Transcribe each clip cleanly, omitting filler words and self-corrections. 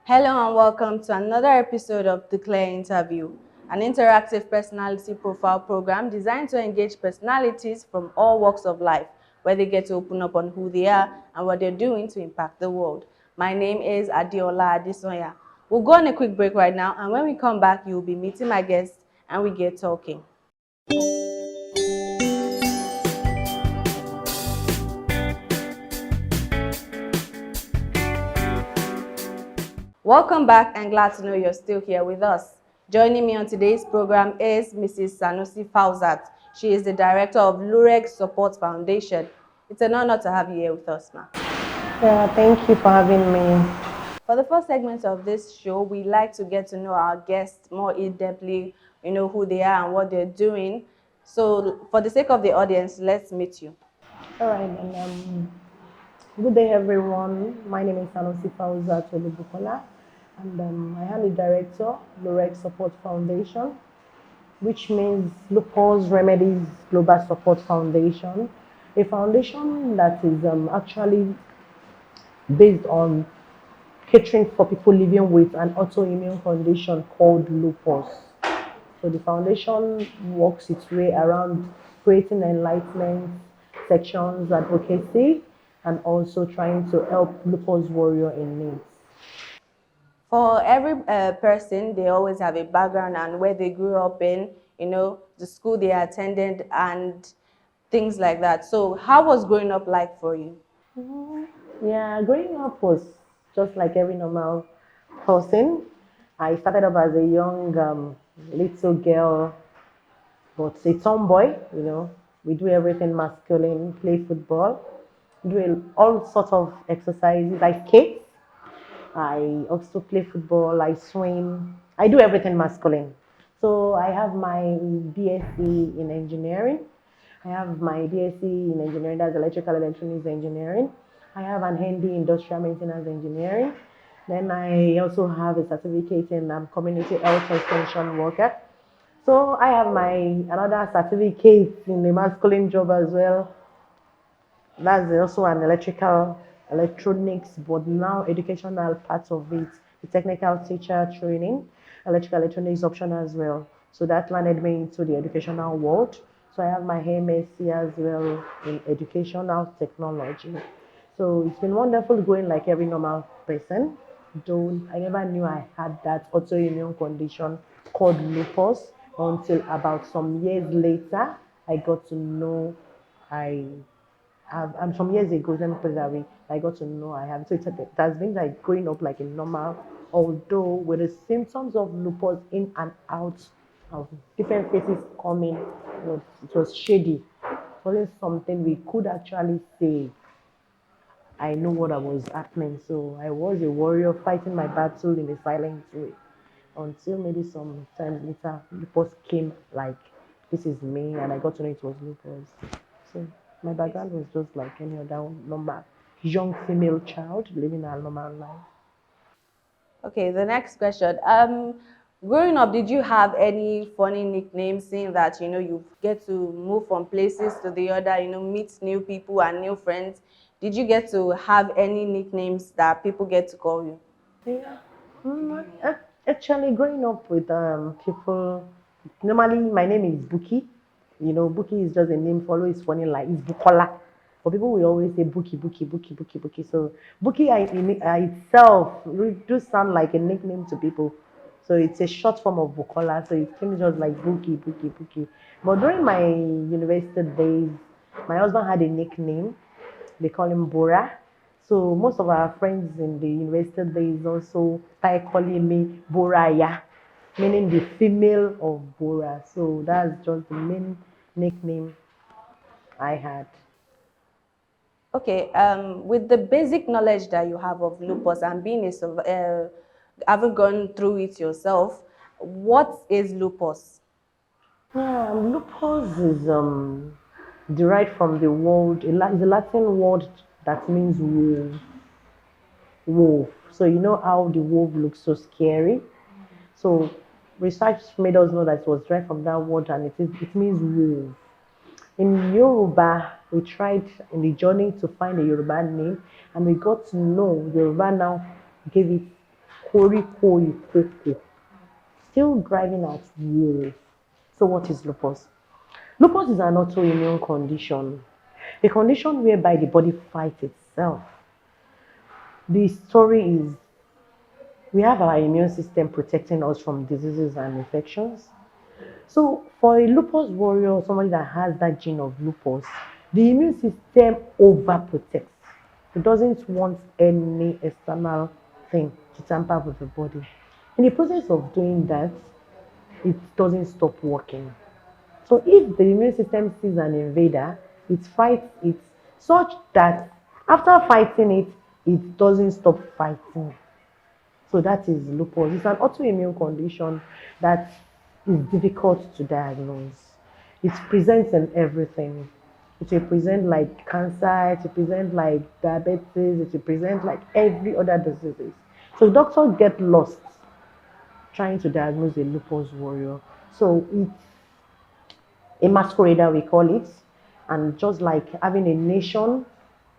Hello and welcome to another episode of The Clear Interview, an interactive personality profile program designed to engage personalities from all walks of life, where they get to open up on who they are and what they're doing to impact the world. My name is Adiola Adisonya. We'll go on a quick break right now, and when we come back, you'll be meeting my guests and we get talking. Welcome back and glad to know you're still here with us. Joining me on today's program is Mrs. Sanusi Fauzat. She is the director of Lureg Support Foundation. It's an honor to have you here with us, ma. Yeah, thank you for having me. For the first segment of this show, we like to get to know our guests more in-depthly, who they are and what they're doing. So for the sake of the audience, let's meet you. All right, and good day, everyone. My name is Sanusi Fauzat Olubukola, and I am the director, Lureg Support Foundation, which means Lupus Remedies Global Support Foundation, a foundation that is actually based on catering for people living with an autoimmune condition called lupus. So the foundation works its way around creating enlightenment sections, advocacy, and also trying to help lupus warrior in need. For every person, they always have a background and where they grew up in, the school they attended and things like that. So how was growing up like for you? Mhm. Yeah, growing up was just like every normal person. I started off as a young little girl, but a tomboy, We do everything masculine, play football, all sorts of exercises. I skate, I also play football, I swim, I do everything masculine. So I have my BSc in engineering. I have my BSc in engineering, that's electrical electronics engineering. I have an ND industrial maintenance engineering. Then I also have a certificate in community health extension worker. So I have my another certificate in the masculine job as well. That's also an electrical electronics, but now educational part of it, the technical teacher training, electrical electronics option as well. So that landed me into the educational world. So I have my MSc as well in educational technology. So it's been wonderful going like every normal person. Though I never knew I had that autoimmune condition called lupus until about some years later, I got to know I and some years ago, let me put it that way, I got to know I have. So it has been like growing up like a normal, although with the symptoms of lupus in and out of different faces coming, it was shady. It wasn't something we could actually say. I know what I was happening. So I was a warrior fighting my battle in a silent way until maybe some time later, lupus came like, this is me, and I got to know it was lupus. So my background was just like any other normal young female child living a normal life. Okay, the next question. Growing up, did you have any funny nicknames, seeing that you get to move from places to the other, meet new people and new friends? Did you get to have any nicknames that people get to call you? Yeah. Actually, growing up with people, normally my name is Buki. Buki is just a name for always funny, like it's Bukola. But people will always say Buki, Buki, Buki, Buki, Buki. So Buki itself do sound like a nickname to people. So it's a short form of Bukola. So it came just like Buki, Buki, Buki. But during my university days, my husband had a nickname. They call him Bora. So most of our friends in the university days also started calling me Boraya, meaning the female of Bora. So that's just the main nickname I had. Okay, with the basic knowledge that you have of lupus and having gone through it yourself, what is lupus? Lupus is derived from the word, it's a Latin word that means wolf. Wolf. So you know how the wolf looks so scary. So research made us know that it was derived from that word, and it means wolf. In Yoruba, we tried in the journey to find a Yoruba name, and we got to know Yoruba now gave it koríko ìkòkò, still driving at years. So what is lupus? Lupus is an autoimmune condition, a condition whereby the body fights itself. The story is we have our immune system protecting us from diseases and infections. So for a lupus warrior, somebody that has that gene of lupus, the immune system overprotects. It doesn't want any external thing to tamper with the body. In the process of doing that, it doesn't stop working. So if the immune system sees an invader, it fights it such that after fighting it, it doesn't stop fighting. So that is lupus. It's an autoimmune condition that is difficult to diagnose. It presents in everything. It will present like cancer, it will present like diabetes, it will present like every other disease. So doctors get lost trying to diagnose a lupus warrior. So it's a masquerader, we call it, and just like having a nation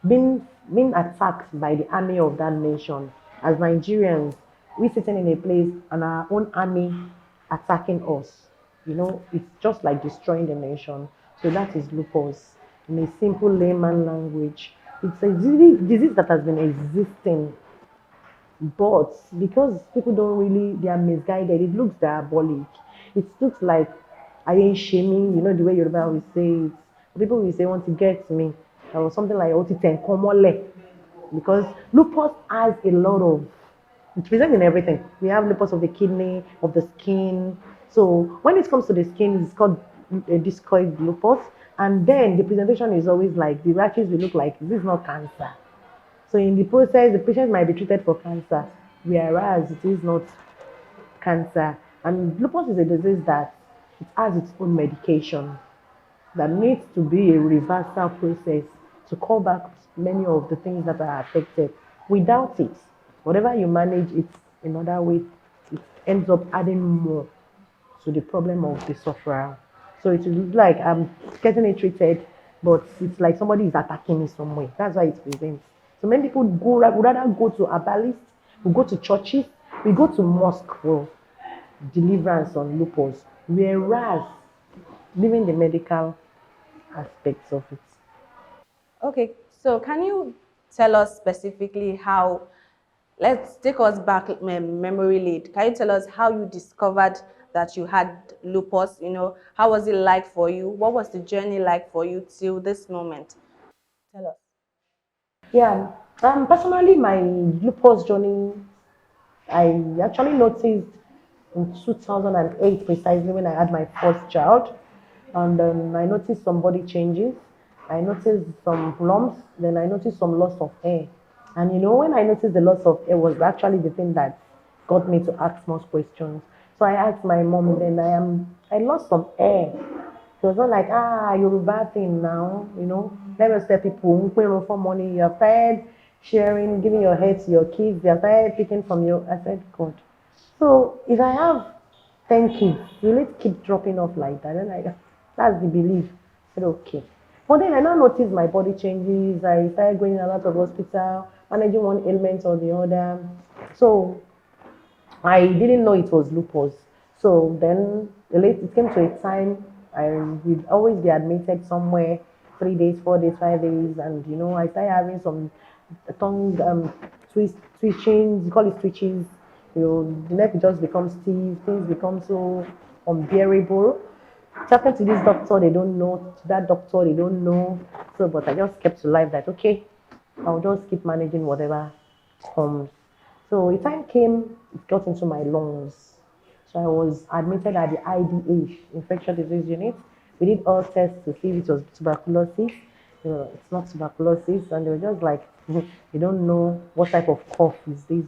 being attacked by the army of that nation. As Nigerians, we sitting in a place and our own army attacking us. It's just like destroying the nation. So that is lupus. In a simple layman language, it's a disease that has been existing, but because people don't really, they are misguided, it looks diabolic. It looks like I ain't shaming, the way Yoruba will say it. People will say, want to get me, or something like Otiten Komole. Because lupus has a lot of, it's present in everything. We have lupus of the kidney, of the skin. So when it comes to the skin, it's called a discoid lupus. And then the presentation is always like, the rashes will look like, this is not cancer. So in the process, the patient might be treated for cancer, whereas it is not cancer. And lupus is a disease that it has its own medication that needs to be a reversal process to call back many of the things that are affected. Without it, whatever you manage it in other ways, it ends up adding more to the problem of the sufferer. So it is like I'm getting it treated, but it's like somebody is attacking me somewhere. That's why it presents. So many people would rather go to herbalists, we go to churches, we go to mosque for deliverance on lupus, whereas leaving the medical aspects of it. Okay, so can you tell us specifically how, let's take us back memory lane. Can you tell us how you discovered that you had lupus? How was it like for you? What was the journey like for you till this moment? Tell us. Yeah, personally, my lupus journey, I actually noticed in 2008 precisely when I had my first child, and then I noticed some body changes. I noticed some lumps, then I noticed some loss of hair. And when I noticed the loss of hair was actually the thing that got me to ask most questions. So I asked my mom, then I lost some hair. It was not like, Yoruba thing now, Let us tell people, for money, you have started sharing, giving your hair to your kids, they have started picking from you. I said, God. So if I have 10 kids, will it keep dropping off like that? And that's the belief. I said, okay. But then I now noticed my body changes. I started going a lot of hospital, managing one ailment or the other. So I didn't know it was lupus. So then it came to a time I would always be admitted somewhere 3 days, 4 days, 5 days, and I started having some tongue twitching. You call it twitches. The neck just becomes stiff. Things become so unbearable. Talking to this doctor, they don't know. To that doctor, they don't know. So, but I just kept to life that okay, I'll just keep managing whatever comes. So a time came, it got into my lungs. So I was admitted at the IDH, infectious disease unit. We did all tests to see if it was tuberculosis. It's not tuberculosis, and they were just like, you don't know what type of cough is this.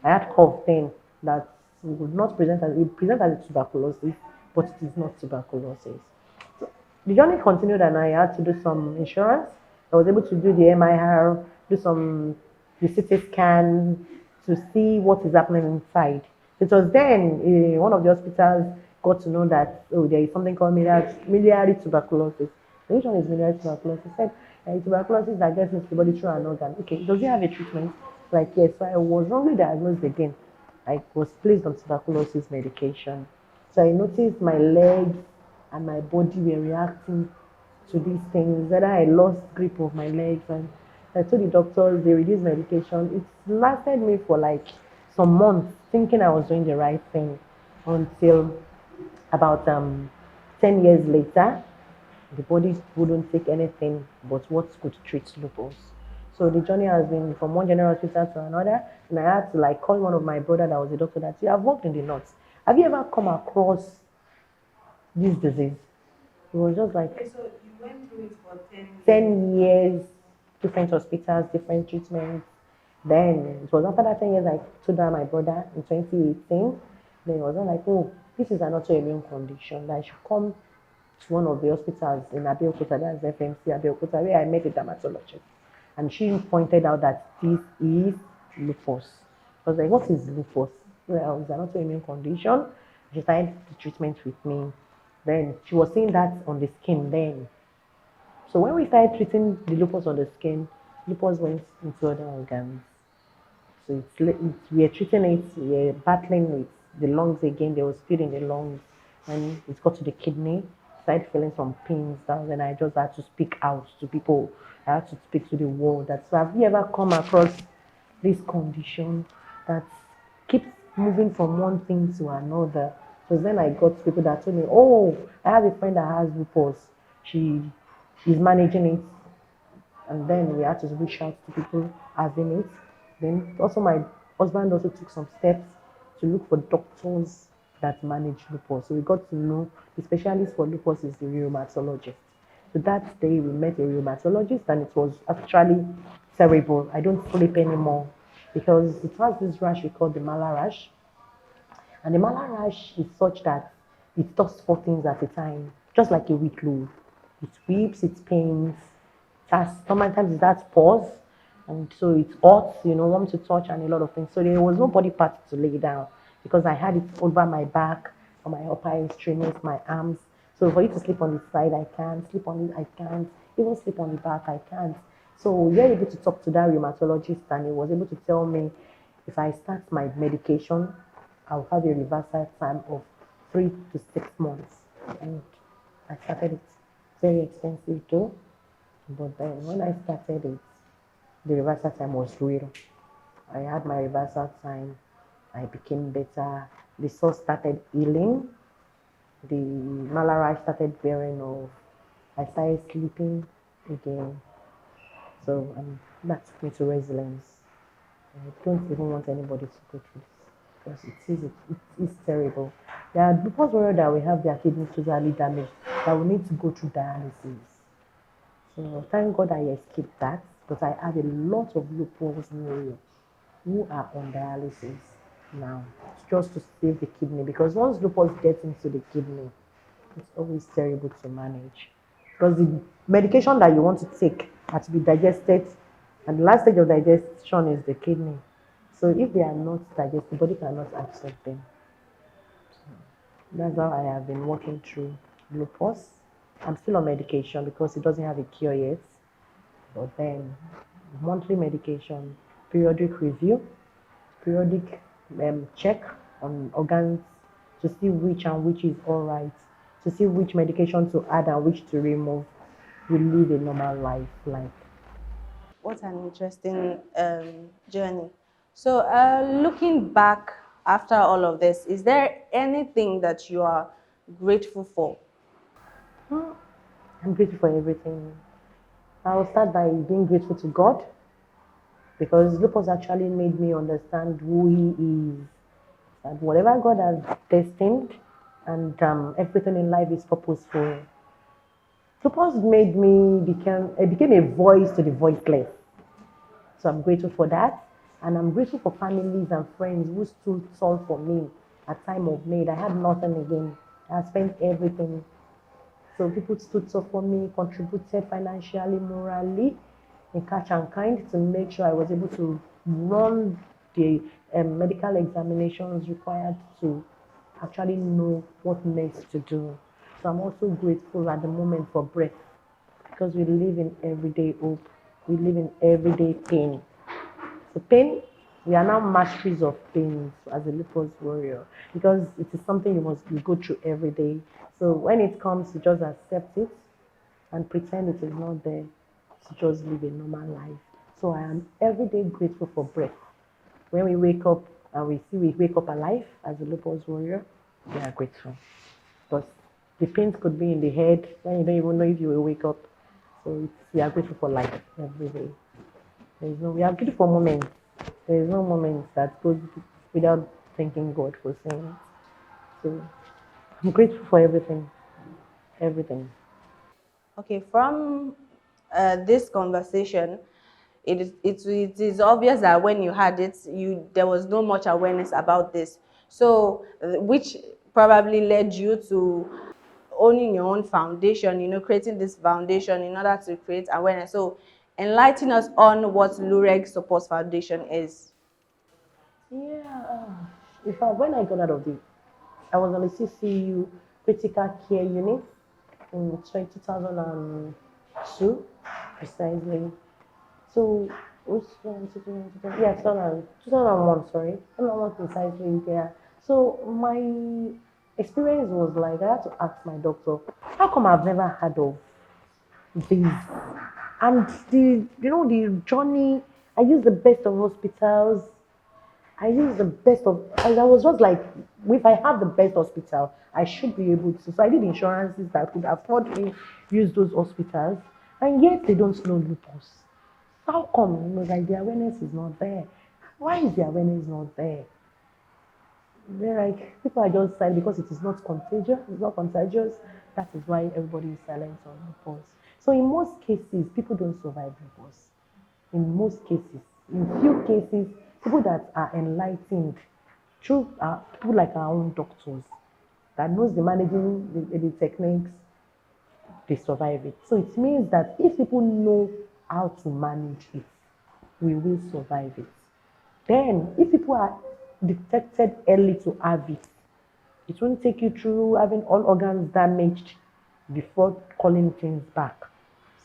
I had cough then that would not present as it present as a tuberculosis, but it is not tuberculosis. So the journey continued, and I had to do some insurance. I was able to do the MIR, do some the CT scan to see what is happening inside. It was then one of the hospitals got to know that there is something called miliary tuberculosis. Which one is miliary tuberculosis? Said tuberculosis that gets into the body through an organ. Okay, does it have a treatment? Like yes, so I was wrongly diagnosed again. I was placed on tuberculosis medication. So I noticed my legs and my body were reacting to these things. Then I lost grip of my legs, and I told the doctors they reduced medication. It lasted me for like some months, thinking I was doing the right thing, until about 10 years later, the body wouldn't take anything but what could treat lupus. So the journey has been from one general hospital to another, and I had to like call one of my brother that was a doctor that you have worked in the north. Have you ever come across this disease? It was just like Okay, so you went through it for 10 years. 10 years, different hospitals, different treatments. Then it was after that 10 years I told her my brother in 2018. Then it was not like, oh, this is an autoimmune condition that I should come to one of the hospitals in Abeokuta, that's FMC Abeokuta, where I met a dermatologist. And she pointed out that this is lupus. I was like, what is lupus? Well, it's an autoimmune condition. She started the treatment with me. Then she was seeing that on the skin then. So when we started treating the lupus on the skin, lupus went into other organs. So we are treating it, we are battling with the lungs again. There was fluid in the lungs, and it got to the kidney. Started feeling some pains. That's when I just had to speak out to people. I had to speak to the world. That's so. Have you ever come across this condition that keeps moving from one thing to another? So then I got people that told me, "Oh, I have a friend that has lupus. She is managing it, and then we had to reach out to people having it. Then also my husband also took some steps to look for doctors that manage lupus. So we got to know the specialist for lupus is the rheumatologist. So that day we met a rheumatologist, and it was actually terrible. I don't sleep anymore because it has this rash we call the mala rash. And the mala rash is such that it does four things at a time, just like a wheat loaf. It weeps, it pains, sometimes it has pause, and so it's hot, warm to touch, and a lot of things. So there was no body part to lay down because I had it over my back, on my upper extremities, my arms. So for you to sleep on the side, I can't. Sleep on it, I can't. Even sleep on the back, I can't. So we were able to talk to that rheumatologist, and he was able to tell me if I start my medication, I'll have a reversal time of 3 to 6 months. And I started it. Very expensive too. But then when I started it, the reversal time was real. I had my reversal time. I became better. The sore started healing. The malaria started bearing off. I started sleeping again. So that took me to resilience. I don't even want anybody to go through this because it is terrible. There are people that we have their kidneys totally damaged that will need to go through dialysis. So thank God I escaped that, but I have a lot of lupus warriors who are on dialysis now just to save the kidney, because once lupus gets into the kidney, it's always terrible to manage because the medication that you want to take has to be digested, and the last stage of digestion is the kidney. So if they are not digested, the body cannot absorb them. That's how I have been working through lupus. I'm still on medication because it doesn't have a cure yet. But then monthly medication, periodic review, periodic check on organs to see which and which is all right, to see which medication to add and which to remove. We live a normal life like. What an interesting journey. So, looking back after all of this, is there anything that you are grateful for? I'm grateful for everything. I'll start by being grateful to God because lupus actually made me understand who He is. That whatever God has destined and everything in life is purposeful. Lupus made me became a voice to the voiceless. So I'm grateful for that. And I'm grateful for families and friends who stood tall for me at time of need. I had nothing again. I spent everything. So people stood up for me, contributed financially, morally, in cash and kind to make sure I was able to run the medical examinations required to actually know what next to do. So I'm also grateful at the moment for breath because we live in everyday hope. We live in everyday pain. So pain We are now masters of things as a lupus warrior because it is something you go through every day. So when it comes, you just accept it and pretend it is not there to just live a normal life. So I am every day grateful for breath. When we wake up and we see we wake up alive as a lupus warrior, we are grateful. Because the pains could be in the head when you don't even know if you will wake up. So we are grateful for life every day. We are grateful for moments. There is no moment that goes without thanking God for saying it. So I'm grateful for everything. Everything. Okay, from this conversation, it is obvious that when you had it, there was no much awareness about this. So, which probably led you to owning your own foundation, creating this foundation in order to create awareness. So, enlighten us on what Lureg Support Foundation is. Yeah. In fact, when I got out of I was on the CCU critical care unit in 2002, precisely. So, which one, 2001, yeah, 2001, sorry. 2001 precisely, yeah. So, my experience was like, I had to ask my doctor, how come I've never heard of this? And the journey, I used the best of hospitals. I use the best of, and I was just like, if I have the best hospital, I should be able to. So I did insurances that could afford me use those hospitals, and yet they don't know lupus. How come? Like the awareness is not there. Why is the awareness not there? They're like people are just silent because it is not contagious. It's not contagious. That is why everybody is silent on lupus. So in most cases, people don't survive lupus. In most cases, in few cases, people that are enlightened through people like our own doctors that knows the managing the techniques, they survive it. So it means that if people know how to manage it, we will survive it. Then, if people are detected early to have it won't take you through having all organs damaged before calling things back.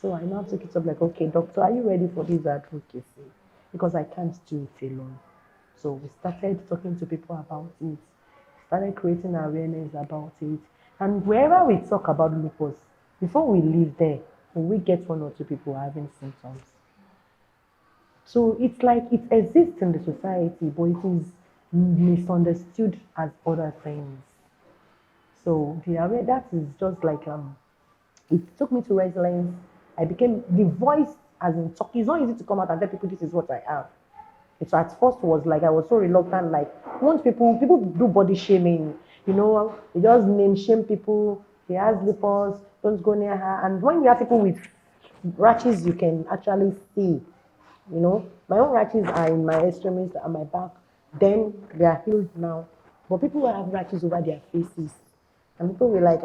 So I now took it up like, okay, doctor, are you ready for this advocacy? Because I can't do it alone. So we started talking to people about it, started creating awareness about it. And wherever we talk about lupus, before we leave there, we get one or two people having symptoms. So it's like it exists in the society, but it is misunderstood as other things. So that is just like it took me to resilience. I became the voice as in talk. It's not easy to come out and tell people this is what I have. It at first was like I was so reluctant. Like once people do body shaming, they just name shame people. She has lupus, don't go near her. And when you have people with rashes, you can actually see. My own rashes are in my extremities and my back. Then they are healed now. But people will have rashes over their faces. And people will like,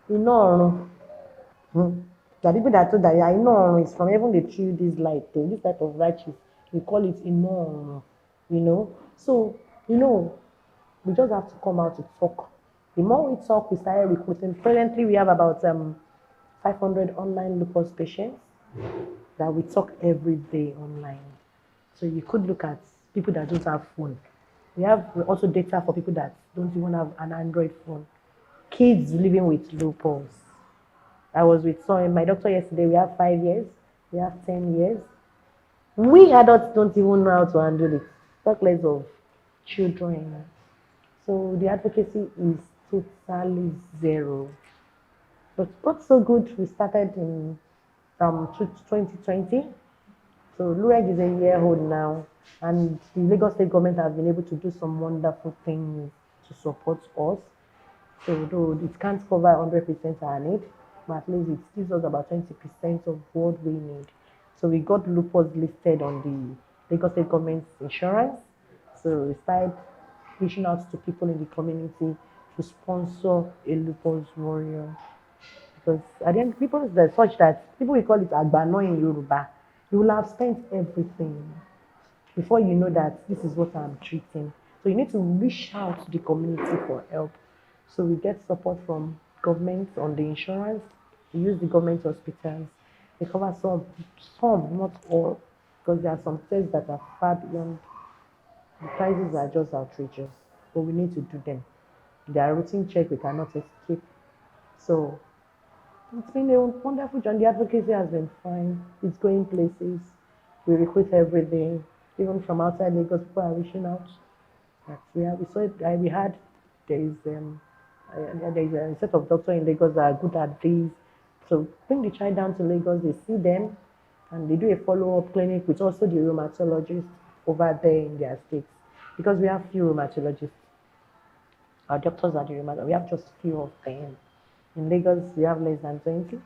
no. There are people that told that, yeah, no, it's from heaven they threw this light, this type of rashes. We call it ino. So, we just have to come out to talk. The more we talk, we started recruiting. Presently, we have about 500 online lupus patients that we talk every day online. So you could look at people that don't have phone. We have also data for people that don't even have an Android phone. Kids living with lupus. I was with my doctor yesterday. We have 5 years. We have 10 years. We adults don't even know how to handle it. Talk less of children. So the advocacy is totally zero. But what's so good, we started in 2020. So Lureg is a year old now, and the Lagos State government has been able to do some wonderful things to support us. So though it can't cover 100% our need, but at least it gives us about 20% of what we need. So we got lupus listed on the Lagos State government's insurance. So we started reaching out to people in the community to sponsor a lupus warrior. Because at the end, people that such that people will call it agbano in Yoruba. You will have spent everything before you know that this is what I'm treating. So you need to reach out to the community for help. So we get support from government on the insurance. We use the government hospitals. They cover some, not all, because there are some tests that are far beyond The prices are just outrageous, but we need to do them. They are routine check we cannot escape. So it's been a wonderful journey. The advocacy has been fine. It's going places. We recruit every day, even from outside Lagos. People are reaching out. That we saw it. We had there is a set of doctors in Lagos that are good at this. So bring the child down to Lagos. They see them, and they do a follow-up clinic with also the rheumatologist over there in their states because we have few rheumatologists. Our doctors are the rheumatologists. We have just few of them. In Lagos, we have less than 20,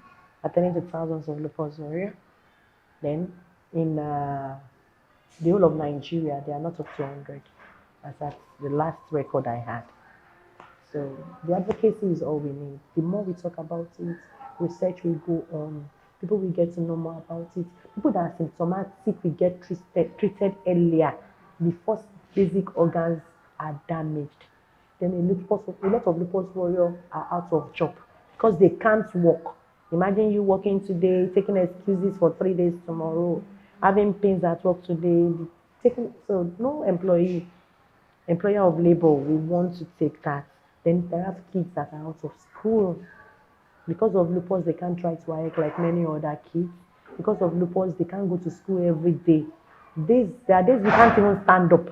attending to thousands of lupus warrior. Then in the whole of Nigeria, they are not up to 100. That's the last record I had. So the advocacy is all we need. The more we talk about it, research will go on. People will get to know more about it. People that are symptomatic will get treated earlier before basic organs are damaged. Then a lot of lupus warriors are out of job because they can't work. Imagine you working today, taking excuses for 3 days tomorrow, having pains at work today, so no employer of labor will want to take that. Then there are kids that are out of school. Because of lupus, they can't try to work like many other kids. Because of lupus, they can't go to school every day. There are days we can't even stand up.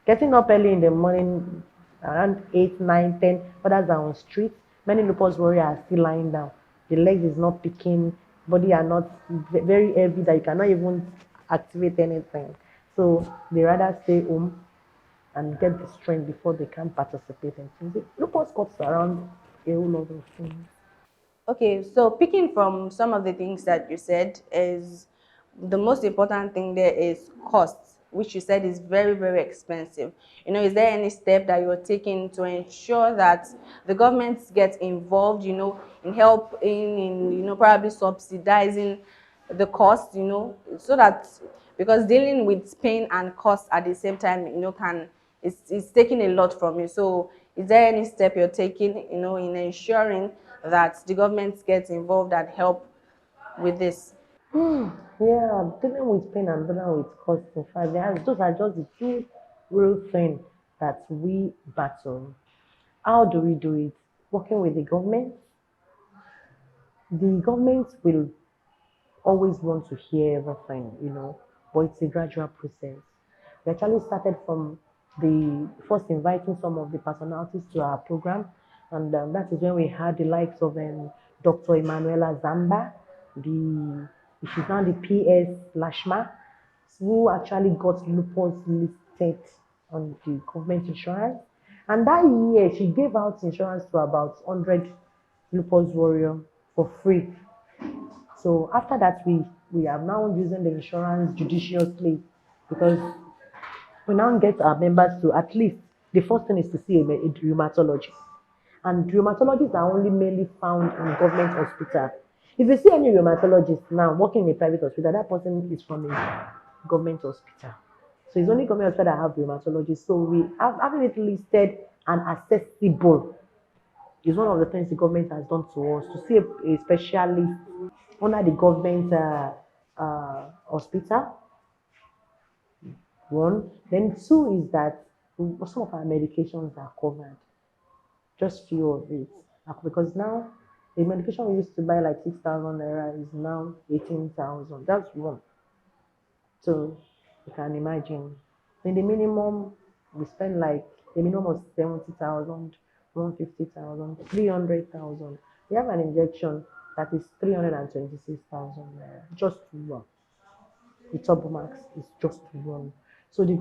Getting up early in the morning, around 8, 9, 10, others are on street. Many lupus warriors are still lying down. The legs is not picking, body are not very heavy that you cannot even activate anything. So they rather stay home and get the strength before they can participate in things. Lupus cuts around a whole lot of things. Okay, so picking from some of the things that you said is the most important thing there is costs, which you said is very, very expensive. Is there any step that you're taking to ensure that the government gets involved, in helping, in, probably subsidizing the cost, so that because dealing with pain and cost at the same time, can it's taking a lot from you. So is there any step you're taking, in ensuring that the government gets involved and help with this? Yeah, dealing with pain and dealing with cost. In fact, those are just the two real things that we battle. How do we do it? Working with the government. The government will always want to hear everything, but it's a gradual process. We actually started from the first inviting some of the personalities to our program, and that is when we had the likes of Dr. Emanuela Zamba, she's now the PS Lashma, who actually got lupus listed on the government insurance. And that year, she gave out insurance to about 100 lupus warrior for free. So after that, we are now using the insurance judiciously because we now get our members to at least the first thing is to see a rheumatologist. And rheumatologists are only mainly found in government hospital. If you see any rheumatologist now working in a private hospital, that person is from a government hospital. So it's only government hospital that have rheumatologists. So we have having it listed and accessible is one of the things the government has done to us to see a specialist under the government hospital. One, then two is that some of our medications are covered, just few of it, because now the medication we used to buy like 6,000 naira is now 18,000. That's one. So you can imagine. In the minimum, we spend like a minimum of 70,000, 150,000, 300,000. We have an injection that is 326,000 naira, just one. The Turbo Max is just one. So the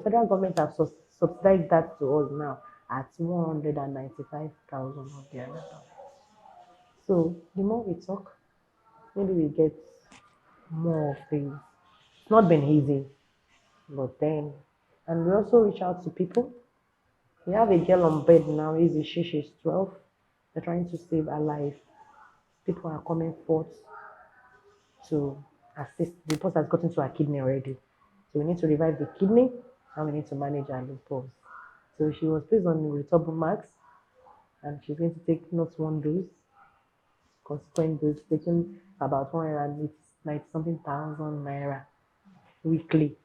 federal government have subsidized that to us now at 195,000 of the other. So the more we talk, maybe we get more of things. It's not been easy, but then, and we also reach out to people. We have a girl on bed now, she's 12. They're trying to save her life. People are coming forth to assist. The person has gotten to her kidney already. So we need to revive the kidney and we need to manage her lupus. So she was placed on the Turbo Max and she's going to take not one dose, consequent dose, taking about 190 something thousand naira weekly.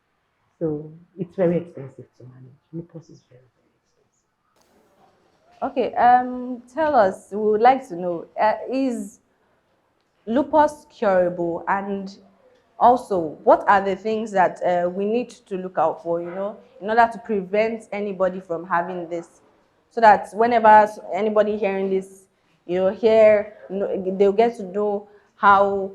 So it's very expensive to manage. Lupus is very, very expensive. Okay, tell us, we would like to know, is lupus curable, and also what are the things that we need to look out for, in order to prevent anybody from having this, so that whenever anybody hearing this, they'll get to know how,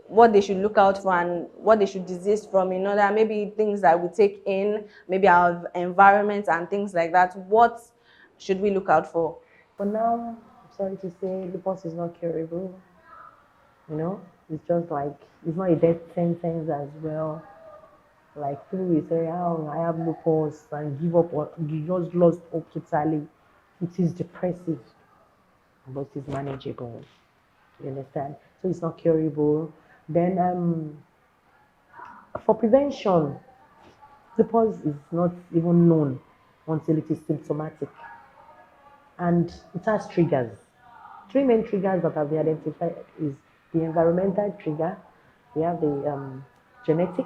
what they should look out for and what they should desist from, in order, maybe things that we take in, maybe our environment and things like that. What should we look out for? For now, I'm sorry to say, lupus is not curable. You know, it's just like it's not a death sentence as well. Like people will say, "Oh, I have lupus," and give up, or you just lost hope totally. It is depressive, but it's manageable. You understand? So it's not curable. Then for prevention, lupus is not even known until it is symptomatic, and it has triggers. Three main triggers that have been identified is the environmental trigger, we have the genetic,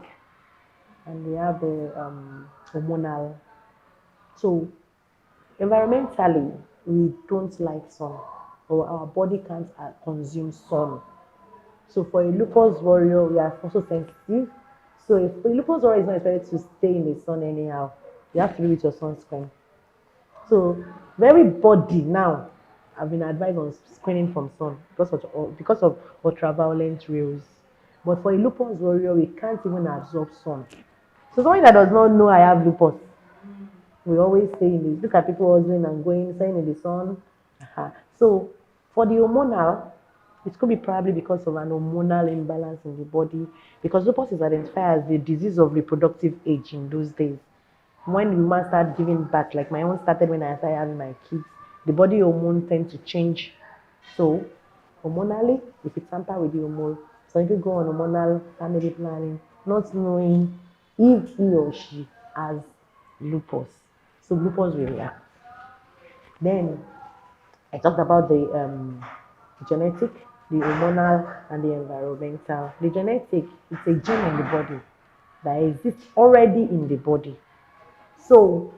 and we have the hormonal. So environmentally, we don't like sun, or our body can't consume sun. So for a lupus warrior, we are also sensitive. So if a lupus warrior is not expected to stay in the sun anyhow, you have to do with your sunscreen. So everybody now have been advised on screening from sun because of ultraviolet rays. But for a lupus warrior, we can't even absorb sun. So somebody that does not know I have lupus, we always say in this, look at people hustling and going, staying in the sun. So for the hormonal, it could be probably because of an hormonal imbalance in the body, because lupus is identified as the disease of reproductive age in those days. When women start giving birth, like my own started when I started having my kids, the body hormone tend to change. So hormonally, if you tamper with the hormone, some people go on hormonal family planning, not knowing if he or she has lupus. So lupus will react. Then I talked about the genetic, the hormonal, and the environmental. The genetic is a gene in the body that exists already in the body. So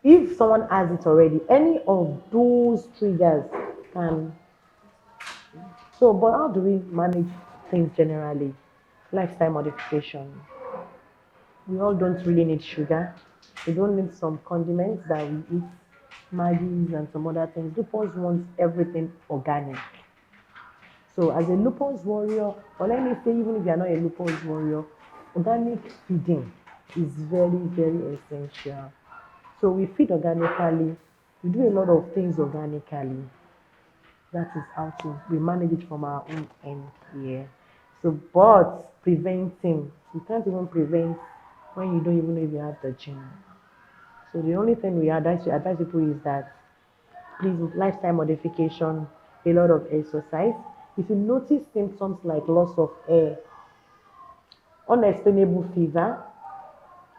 if someone has it already, any of those triggers can. So, but how do we manage things generally? Lifestyle modification. We all don't really need sugar. We don't need some condiments that we eat, Maggies and some other things. Lupus wants everything organic. So as a lupus warrior, or let me say even if you are not a lupus warrior, organic feeding is very, very essential. So we feed organically, we do a lot of things organically. That is how we manage it from our own end here. So, but preventing, you can't even prevent when you don't even know if you have the gene. So the only thing we advise people is that please lifestyle modification, a lot of exercise. If you notice symptoms like loss of hair, unexplainable fever,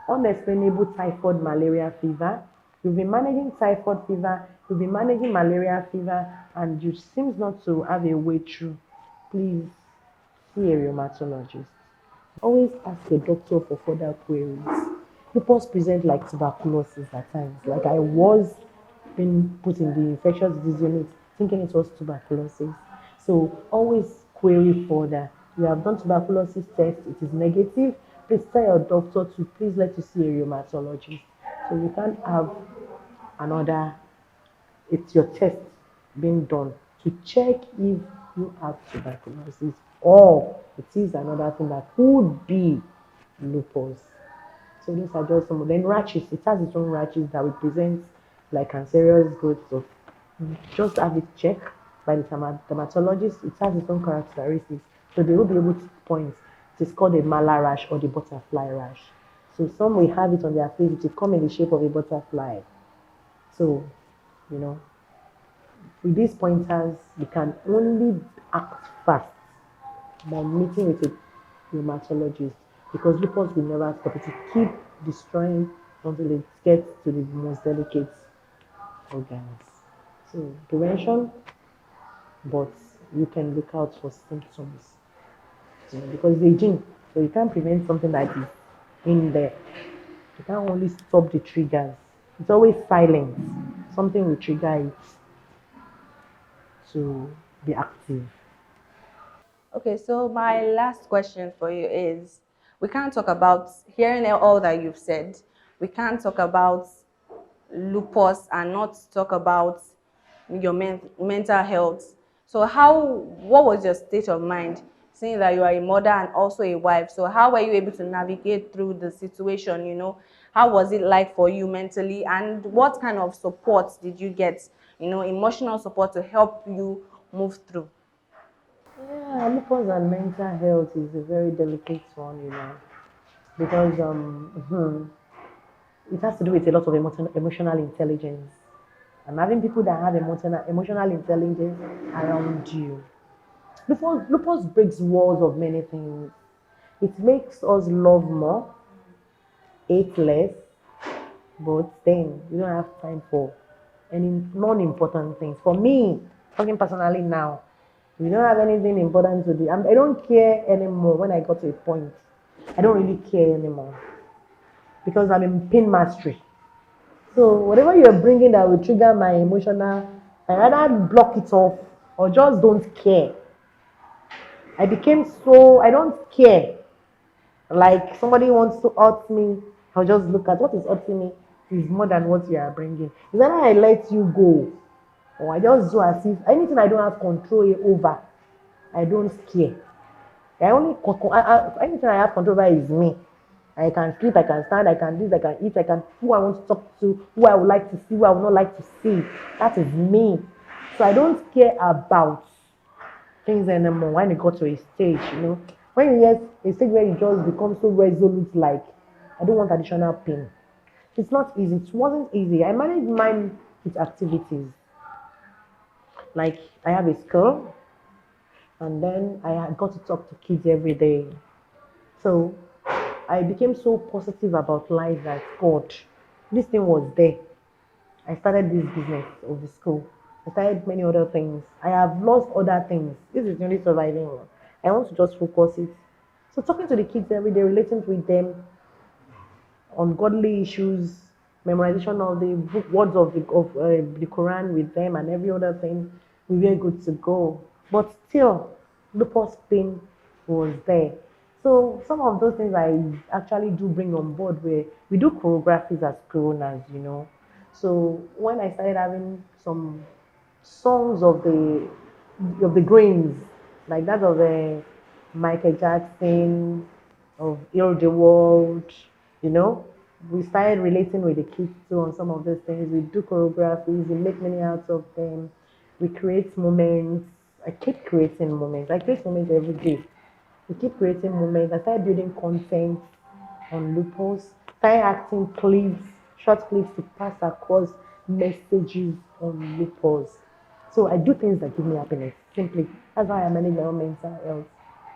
unexplainable typhoid malaria fever, you've been managing typhoid fever, you've been managing malaria fever, and you seems not to have a way through, please see a rheumatologist. Always ask a doctor for further queries. Lupus present like tuberculosis at times. Like I was being put in the infectious disease unit thinking it was tuberculosis. So always query further. You have done tuberculosis test, it is negative. Please tell your doctor to please let you see a rheumatologist. So you can't have another, it's your test being done to check if you have tuberculosis or it is another thing that could be lupus. So these are just some. Then rashes, it has its own rashes that represent like cancerous growths of. Just have it checked by the dermatologist. It has its own characteristics, so they will be able to point. It is called a malar rash or the butterfly rash. So some will have it on their face. It will come in the shape of a butterfly. So, you know, with these pointers, you can only act fast by meeting with a rheumatologist because lupus will never stop. It will keep destroying until it gets to the most delicate organs. So prevention, but you can look out for symptoms. Because it's a gene, so you can't prevent something that is in there. You can't only stop the triggers. It's always silence. Something will trigger it to be active. Okay, so my last question for you is, we can't talk about, hearing all that you've said, we can't talk about lupus and not talk about your mental health. So what was your state of mind, seeing that you are a mother and also a wife? So how were you able to navigate through the situation, How was it like for you mentally, and what kind of support did you get, emotional support to help you move through? Yeah, lupus and mental health is a very delicate one, because it has to do with a lot of emotional intelligence. And having people that have emotional intelligence around you. Lupus breaks walls of many things. It makes us love more, hate less, but then we don't have time for any non-important things. For me, talking personally now, we don't have anything important to do. I don't care anymore when I got to a point. I don't really care anymore because I'm in pain mastery. So whatever you're bringing that will trigger my emotional, I rather block it off or just don't care. I became so, I don't care. Like somebody wants to hurt me, I'll just look at what is hurting me is more than what you are bringing. Is either I let you go or I just do as if anything I don't have control over, I don't care. Anything I have control over is me. I can sleep, I can stand, I can do this, I can eat, I can who I want to talk to, who I would like to see, who I would not like to see. That is me. So I don't care about things anymore when it got to a stage, When you get a stage where you just become so resolute, like I don't want additional pain. It's not easy. It wasn't easy. I managed mine with activities. Like I have a school and then I got to talk to kids every day. So I became so positive about life that God, this thing was there. I started this business of the school. I started many other things. I have lost other things. This is the only surviving one. I want to just focus it. So talking to the kids every day, relating with them on godly issues, memorization of the book words of the Quran with them, and every other thing, we were good to go. But still, lupus pain was there. So some of those things I actually do bring on board where we do choreographies as coronas. So when I started having some songs of the grains, like that of Michael Jackson, of Heal the World, you know. We started relating with the kids too on some of those things. We do choreographies, we make many out of them, we create moments. I keep creating moments. I create moments every day. We keep creating moments. I started building content on lupus, started acting clips, short clips to pass across messages on lupus. So I do things that give me happiness. Simply, that's how I manage my own mental health.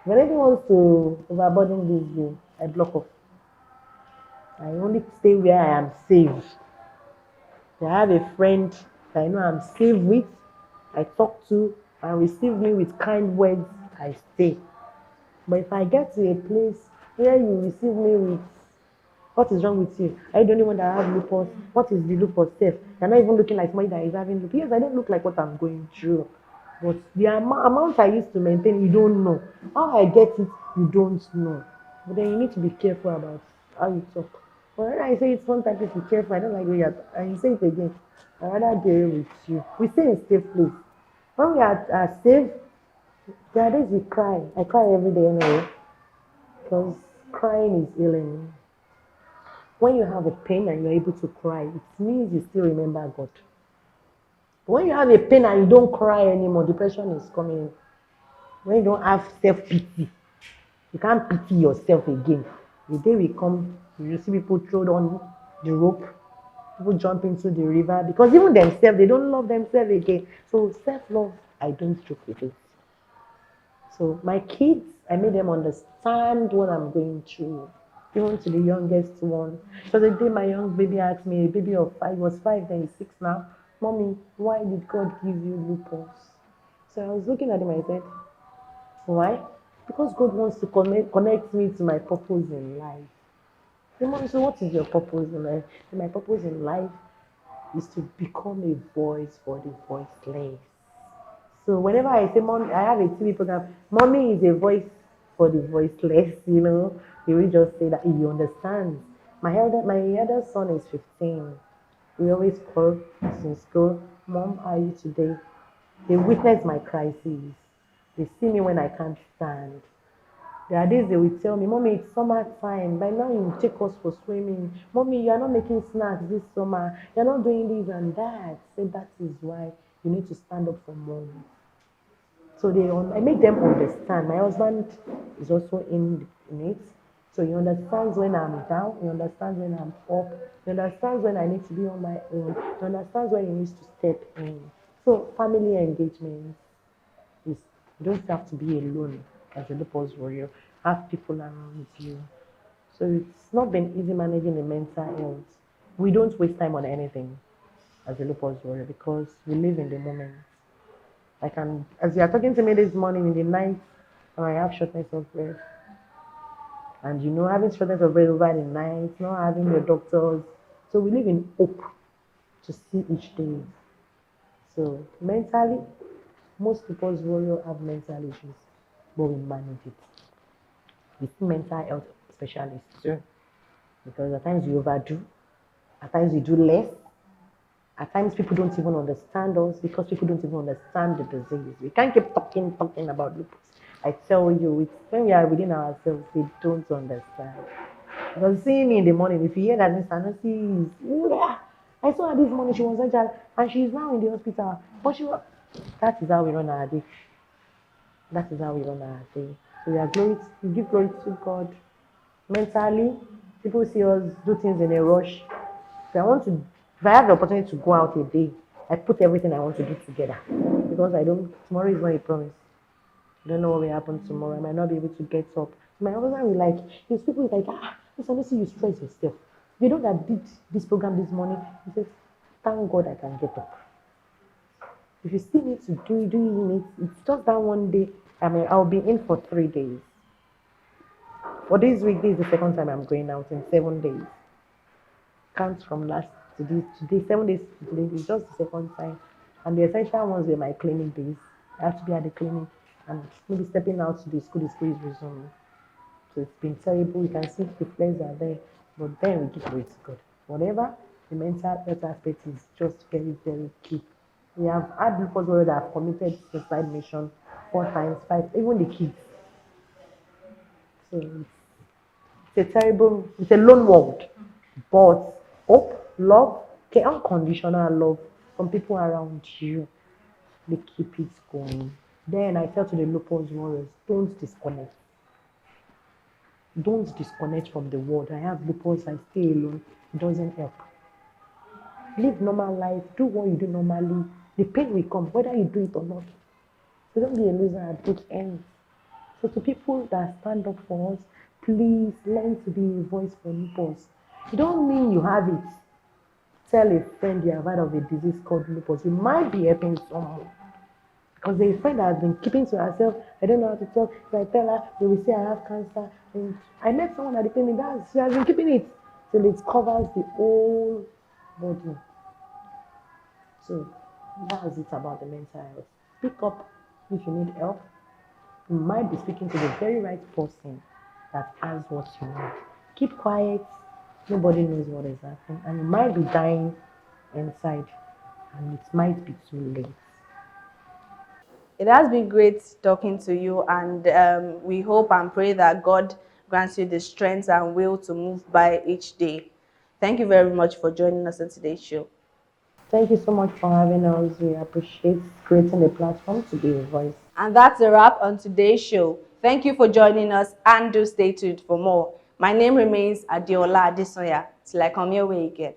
If anything wants to overburden this way, I block off. I only stay where I am safe. If I have a friend that I know I'm safe with, I talk to and receive me with kind words, I stay. But if I get to a place where you receive me with what is wrong with you? Are you the only one that have lupus? What is the lupus self? You're not even looking like somebody that is having lupus. Yes, I don't look like what I'm going through. But the amount I used to maintain, you don't know. How I get it, you don't know. But then you need to be careful about how you talk. But when I say it one time, please be careful. I don't like the way and you say it again. I rather deal with you. We stay in safe place. When we are safe, there are days we cry. I cry every day anyway. Because crying is healing. When you have a pain and you're able to cry, it means you still remember God. But when you have a pain and you don't cry anymore, depression is coming in. When you don't have self-pity, you can't pity yourself again. The day will come, you see people throw on the rope, people jump into the river because even themselves, they don't love themselves again. So self-love, I don't joke with it. So my kids, I made them understand what I'm going through. Even to the youngest one. So the day my young baby asked me, a baby of 5, was 5, then he's 6 now, Mommy, why did God give you lupus? So I was looking at him, I said, why? Because God wants to connect me to my purpose in life. The mommy, so what is your purpose in life? My purpose in life is to become a voice for the voiceless. So whenever I say mom, I have a TV program, mommy is a voice for the voiceless, he will just say that he understands. My elder son is 15. We always call since school, Mom, how are you today? They witness my crises. They see me when I can't stand. There are days they will tell me, Mommy, it's summer time. By now you take us for swimming. Mommy, you are not making snacks this summer. You're not doing this and that. Say that is why you need to stand up for mom. So I make them understand. My husband is also in it. So he understands when I'm down. He understands when I'm up. He understands when I need to be on my own. He understands when he needs to step in. So family engagement is, you don't have to be alone as a lupus warrior. Have people around you. So it's not been easy managing the mental health. We don't waste time on anything as a lupus warrior because we live in the moment. As you are talking to me this morning in the night, and I have shortness of breath. And having shortness of breath over the night, not having your doctors. So we live in hope to see each day. So mentally, most people's warrior have mental issues, but we manage it. We see mental health specialists too. Because at times we overdo, at times we do less, at times people don't even understand us because people don't even understand the disease. We can't keep talking about lupus. I tell you, when we are within ourselves, we don't understand. Because seeing me in the morning, if you hear that Miss Sanusi is, I saw her this morning, she was agile, and she is now in the hospital. But that is how we run our day. That is how we run our day. So we give glory to God. Mentally, people see us do things in a rush. If I have the opportunity to go out a day, I put everything I want to do together because tomorrow is not a promise. I don't know what will happen tomorrow. I might not be able to get up. My husband will his people will Miss Anisi, you stress yourself. You know that did this program this morning? He says, thank God I can get up. If you still need to doing it, it's just that one day. I'll be in for 3 days. For this week, this is the second time I'm going out in 7 days. Counts from last to this today, 7 days to today is just the second time. And the essential ones were my clinic days. I have to be at the clinic and maybe stepping out to the school is resuming. So it's been terrible. You can see the flares are there. But then we give glory to God. Whatever, the mental health aspect is just very, very key. We have had people that have committed suicide mission 4 times, 5, even the kids. So it's a lone world. But hope, love, unconditional love from people around you, they keep it going. Then I tell to the lupus warriors, don't disconnect. Don't disconnect from the world. I have lupus, I stay alone. It doesn't help. Live normal life. Do what you do normally. The pain will come, whether you do it or not. So don't be a loser at both ends. So to people that stand up for us, please learn to be a voice for lupus. It don't mean you have it. Tell a friend you have heard of a disease called lupus. You might be helping someone. Because there's a friend that has been keeping to herself. I don't know how to talk. If I tell her, they will say I have cancer. And I met someone at the clinic she has been keeping it till it covers the whole body. So that's it about the mental health. Pick up if you need help. You might be speaking to the very right person that has what you need. Keep quiet. Nobody knows what is happening. And you might be dying inside. And it might be too late. It has been great talking to you, and we hope and pray that God grants you the strength and will to move by each day. Thank you very much for joining us on today's show. Thank you so much for having us. We appreciate creating a platform to be a voice. And that's a wrap on today's show. Thank you for joining us, and do stay tuned for more. My name remains Adiola Adesoya. Till I come your way again.